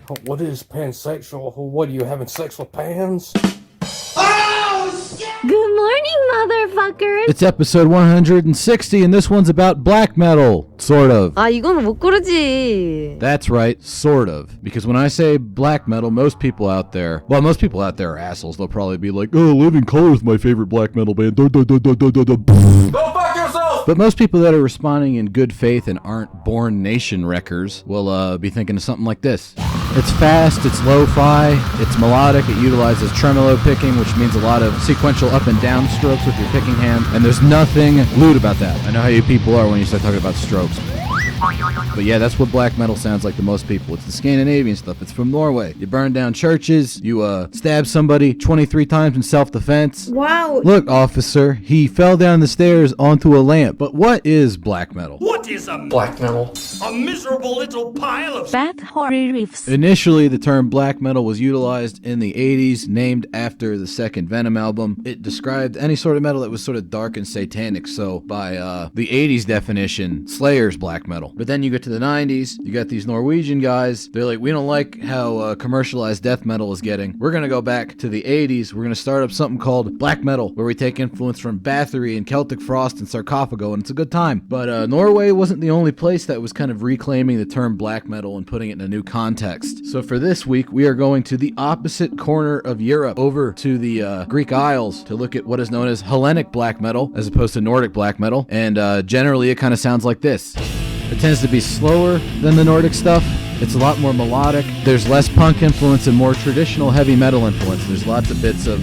What is pansexual? What are you having sex with pans? Good morning, motherfuckers! It's episode 160, and this one's about black metal. Sort of. 이거는 못 고르지. That's right, sort of. Because when I say black metal, most people out there are assholes. They'll probably be like, oh, Living Colour is my favorite black metal band. Go fuck yourself! But most people that are responding in good faith and aren't Born Nation wreckers will be thinking of something like this. It's fast, it's lo-fi, it's melodic, it utilizes tremolo picking, which means a lot of sequential up and down strokes with your picking hand, and there's nothing lewd about that. I know how you people are when you start talking about strokes. But yeah, that's what black metal sounds like to most people. It's the Scandinavian stuff. It's from Norway. You burn down churches, you stab somebody 23 times in self-defense. Wow. Look, officer, he fell down the stairs onto a lamp. But what is black metal? What is a Black metal. A miserable little pile of Bad horror riffs. Initially, the term black metal was utilized in the 80s, named after the second Venom album. It described any sort of metal that was sort of dark and satanic. So by the 80s definition, Slayer's black metal. But then you get to the 90s, you got these Norwegian guys. They're like, we don't like how commercialized death metal is getting. We're going to go back to the 80s. We're going to start up something called black metal, where we take influence from Bathory and Celtic Frost and Sarcophago, and it's a good time. But Norway wasn't the only place that was kind of reclaiming the term black metal and putting it in a new context. So for this week, we are going to the opposite corner of Europe, over to the Greek Isles, to look at what is known as Hellenic black metal, as opposed to Nordic black metal. And generally, it kind of sounds like this. It tends to be slower than the Nordic stuff. It's a lot more melodic. There's less punk influence and more traditional heavy metal influence. There's lots of bits of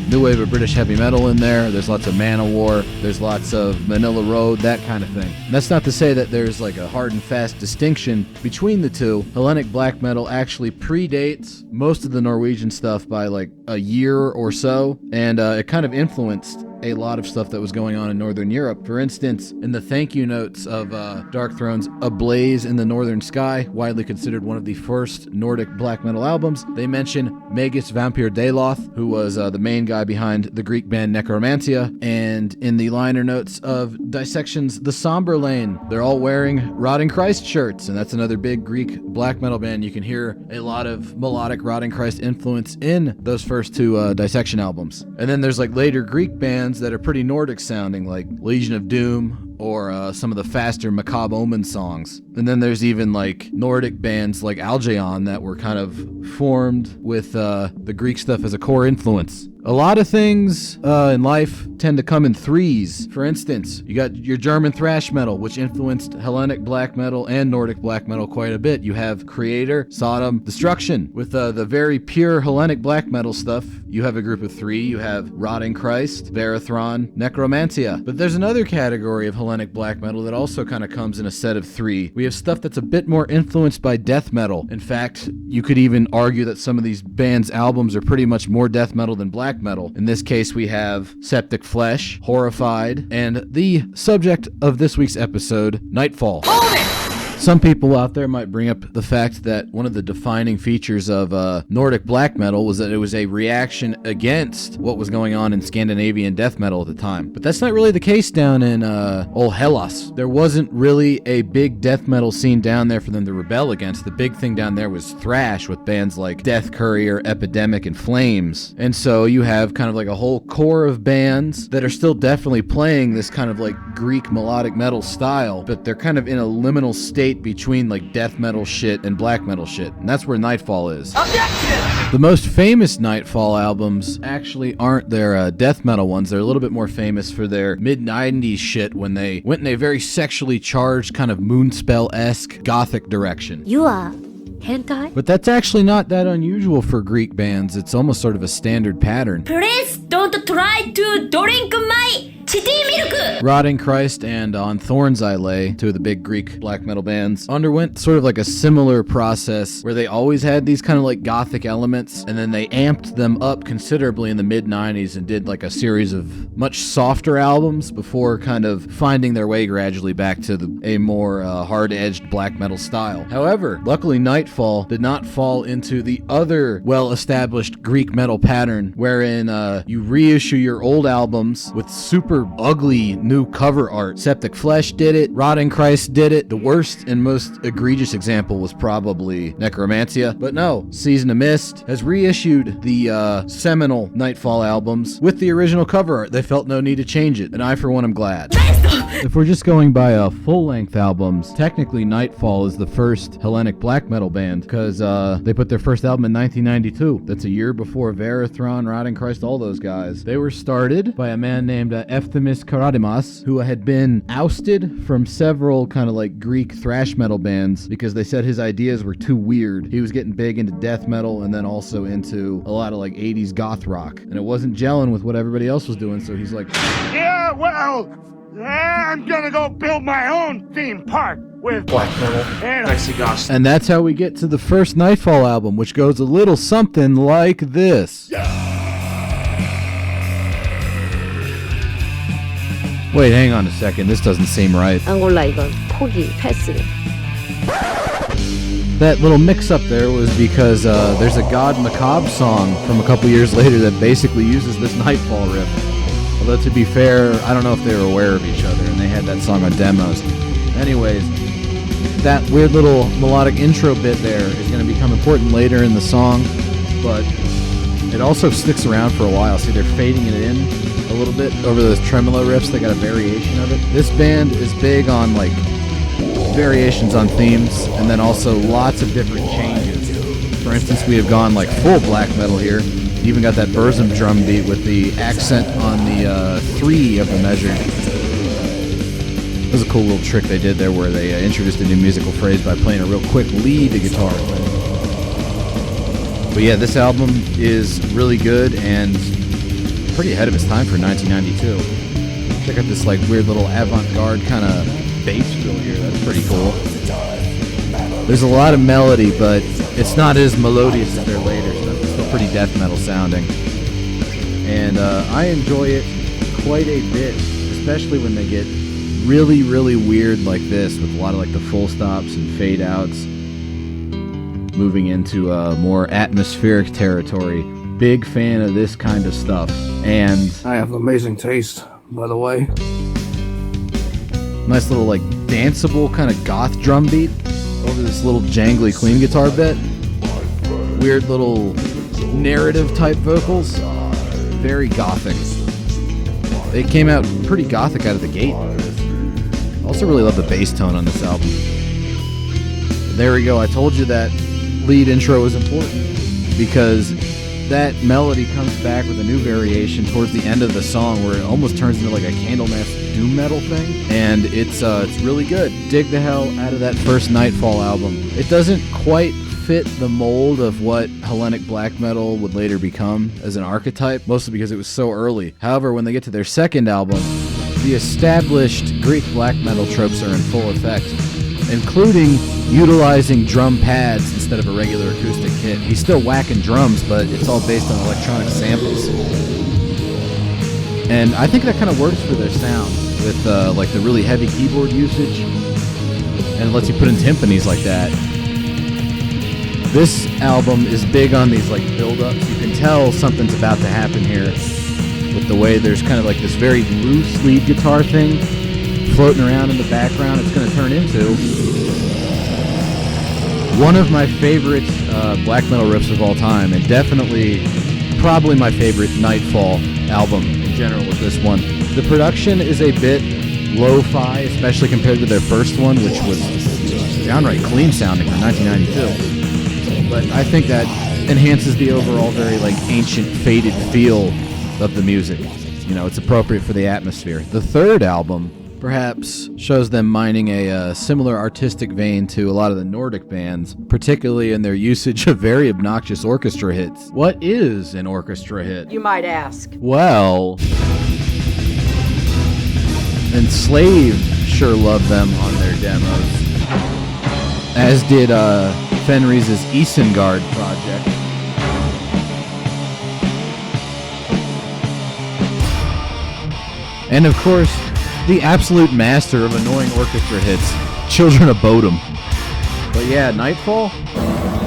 new wave of British heavy metal in there. There's lots of Manowar. There's lots of Manila Road, that kind of thing. And that's not to say that there's like a hard and fast distinction between the two. Hellenic black metal actually predates most of the Norwegian stuff by like a year or so, and it kind of influenced a lot of stuff that was going on in Northern Europe. For instance, in the thank you notes of Dark Throne's A Blaze in the Northern Sky, widely considered one of the first Nordic black metal albums, they mention Magus Vampire Daloth, who was the main guy behind the Greek band Necromantia, and in the liner notes of Dissection's The Somber Lane, they're all wearing Rotting Christ shirts, and that's another big Greek black metal band. You can hear a lot of melodic Rotting Christ influence in those first two Dissection albums. And then there's like later Greek bands that are pretty Nordic sounding, like Legion of Doom or some of the faster Macabre Omen songs. And then there's even like Nordic bands like Algeon that were kind of formed with the Greek stuff as a core influence. A lot of things in life tend to come in threes. For instance, you got your German thrash metal, which influenced Hellenic black metal and Nordic black metal quite a bit. You have Creator, Sodom, Destruction. With the very pure Hellenic black metal stuff, you have a group of three. You have Rotting Christ, Varathron, Necromantia. But there's another category of Hellenic black metal that also kind of comes in a set of three. We have stuff that's a bit more influenced by death metal. In fact, you could even argue that some of these bands' albums are pretty much more death metal than black metal. In this case, we have Septic Flesh, Horrified, and the subject of this week's episode, Nightfall. Some people out there might bring up the fact that one of the defining features of Nordic black metal was that it was a reaction against what was going on in Scandinavian death metal at the time. But that's not really the case down in old Hellas. There wasn't really a big death metal scene down there for them to rebel against. The big thing down there was thrash with bands like Death Courier, Epidemic, and Flames. And so you have kind of like a whole core of bands that are still definitely playing this kind of like Greek melodic metal style, but they're kind of in a liminal state between like death metal shit and black metal shit, and that's where Nightfall is. Objection! The most famous Nightfall albums actually aren't their death metal ones. They're a little bit more famous for their mid-90s shit when they went in a very sexually charged kind of Moonspell-esque gothic direction. You are hentai? But that's actually not that unusual for Greek bands. It's almost sort of a standard pattern. Please don't try to drink my titty milk! Rotting Christ and On Thorns I Lay, two of the big Greek black metal bands, underwent sort of like a similar process where they always had these kind of like gothic elements, and then they amped them up considerably in the mid-90s and did like a series of much softer albums before kind of finding their way gradually back to a more hard-edged black metal style. However, luckily Nightfall did not fall into the other well-established Greek metal pattern wherein you reissue reissue your old albums with super ugly new cover art. Septic Flesh did it. Rotting Christ did it. The worst and most egregious example was probably Necromancia. But no, Season of Mist has reissued the seminal Nightfall albums with the original cover art. They felt no need to change it, and I, for one, am glad. If we're just going by full-length albums, technically Nightfall is the first Hellenic black metal band, because they put their first album in 1992. That's a year before Verathron, Rotting Christ, all those guys. They were started by a man named Efthimis Karadimas, who had been ousted from several kind of like Greek thrash metal bands because they said his ideas were too weird. He was getting big into death metal and then also into a lot of like 80s goth rock, and it wasn't gelling with what everybody else was doing, so he's like, yeah, well, I'm gonna go build my own theme park with Black metal. and Sexy gosh. and that's how we get to the first Nightfall album, which goes a little something like this. Wait, hang on a second. This doesn't seem right. 안 골라 이건 포기 패스. That little mix-up there was because there's a God Macabre song from a couple years later that basically uses this Nightfall riff. Although, to be fair, I don't know if they were aware of each other, and they had that song on demos. Anyways, that weird little melodic intro bit there is going to become important later in the song, but it also sticks around for a while. See, they're fading it in a little bit over those tremolo riffs. They got a variation of it. This band is big on, like, variations on themes, and then also lots of different changes. For instance, we have gone like full black metal here. You even got that Burzum drum beat with the accent on the 3 of the measure. It was a cool little trick they did there where they introduced a new musical phrase by playing a real quick lead guitar. But yeah, this album is really good and pretty ahead of its time for 1992. Check out this like weird little avant-garde kind of bass fill here. That's pretty cool. There's a lot of melody, but it's not as melodious as their later stuff. It's still pretty death metal sounding. And I enjoy it quite a bit, especially when they get really, really weird like this with a lot of like the full stops and fade outs, moving into more atmospheric territory. Big fan of this kind of stuff. And I have amazing taste, by the way. nice little like danceable kind of goth drum beat over this little jangly clean guitar bit. Weird little narrative type vocals. Very gothic. They came out pretty gothic out of the gate. Also really love the bass tone on this album. There we go. I told you that lead intro was important because that melody comes back with a new variation towards the end of the song where it almost turns into like a Candlemass doom metal thing, and it's really good. Dig the hell out of that first Nightfall album. It doesn't quite fit the mold of what Hellenic black metal would later become as an archetype, mostly because it was so early. However, when they get to their second album, the established Greek black metal tropes are in full effect, including utilizing drum pads instead of a regular acoustic kit. He's still whacking drums, but it's all based on electronic samples. And I think that kind of works for their sound with like the really heavy keyboard usage, and it lets you put in timpanis like that. This album is big on these like build-ups. You can tell something's about to happen here with the way there's kind of like this very loose lead guitar thing floating around in the background. It's going to turn into one of my favorite black metal riffs of all time, and definitely probably my favorite Nightfall album in general with this one. The production is a bit lo-fi, especially compared to their first one, which was downright clean sounding for 1992. But I think that enhances the overall very like ancient, faded feel of the music. You know, it's appropriate for the atmosphere. The third album perhaps shows them mining a similar artistic vein to a lot of the Nordic bands, particularly in their usage of very obnoxious orchestra hits. What is an orchestra hit? You might ask. Well, Enslaved sure loved them on their demos, as did Fenris's Isengard project. And of course, the absolute master of annoying orchestra hits, Children of Bodom. But yeah, Nightfall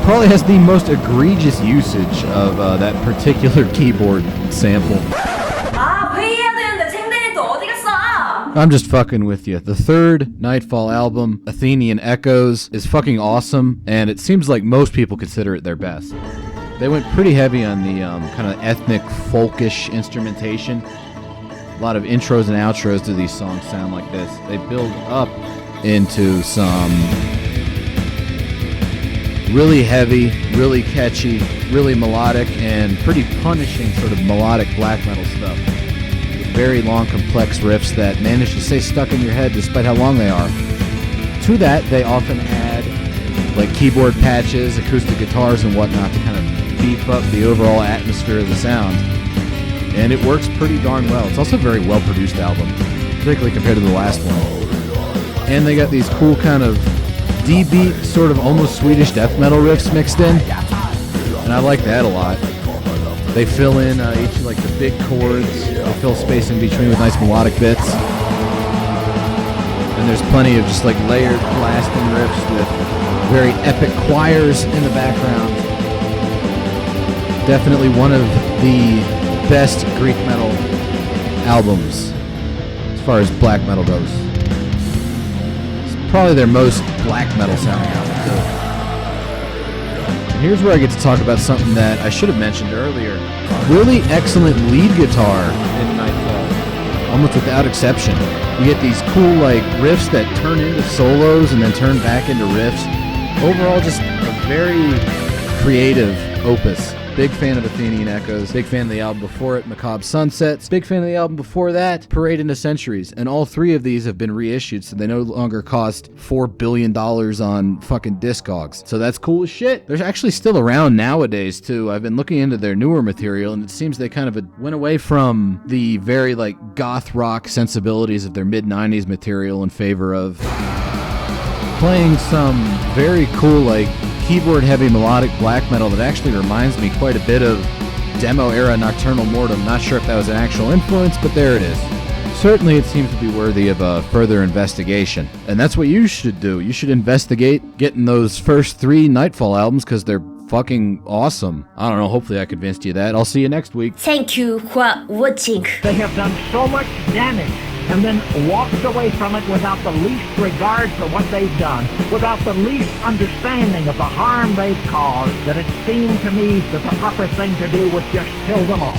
probably has the most egregious usage of that particular keyboard sample. I'm just fucking with you. The third Nightfall album, Athenian Echoes, is fucking awesome, and it seems like most people consider it their best. They went pretty heavy on the kind of ethnic, folkish instrumentation. A lot of intros and outros to these songs sound like this. They build up into some really heavy, really catchy, really melodic, and pretty punishing sort of melodic black metal stuff. With very long, complex riffs that manage to stay stuck in your head despite how long they are. To that, they often add like keyboard patches, acoustic guitars, and whatnot to kind of beef up the overall atmosphere of the sound. And it works pretty darn well. It's also a very well-produced album, particularly compared to the last one. And they got these cool kind of D-beat, sort of almost Swedish death metal riffs mixed in. And I like that a lot. They fill in each of like the big chords. They fill space in between with nice melodic bits. And there's plenty of just like layered blasting riffs with very epic choirs in the background. Definitely one of the best Greek metal albums as far as black metal goes. It's probably their most black metal sounding album too. And here's where I get to talk about something that I should have mentioned earlier. Really excellent lead guitar in Nightfall, almost without exception. You get these cool like riffs that turn into solos and then turn back into riffs. Overall, just a very creative opus. Big fan of Athenian Echoes. Big fan of the album before it, Macabre Sunsets. Big fan of the album before that, Parade into Centuries. And all three of these have been reissued, so they no longer cost $4 billion on fucking Discogs. So that's cool as shit. They're actually still around nowadays, too. I've been looking into their newer material, and it seems they kind of went away from the very, like, goth rock sensibilities of their mid-90s material in favor of playing some very cool, like, keyboard-heavy melodic black metal that actually reminds me quite a bit of demo-era Nocturnal Mortem. Not sure if that was an actual influence, but there it is. Certainly it seems to be worthy of a further investigation. And that's what you should do. You should investigate getting those first 3 Nightfall albums because they're fucking awesome. I don't know, hopefully I convinced you that. I'll see you next week. Thank you for watching. They have done so much damage and then walked away from it without the least regard for what they've done, without the least understanding of the harm they've caused, that it seemed to me that the proper thing to do was just kill them all.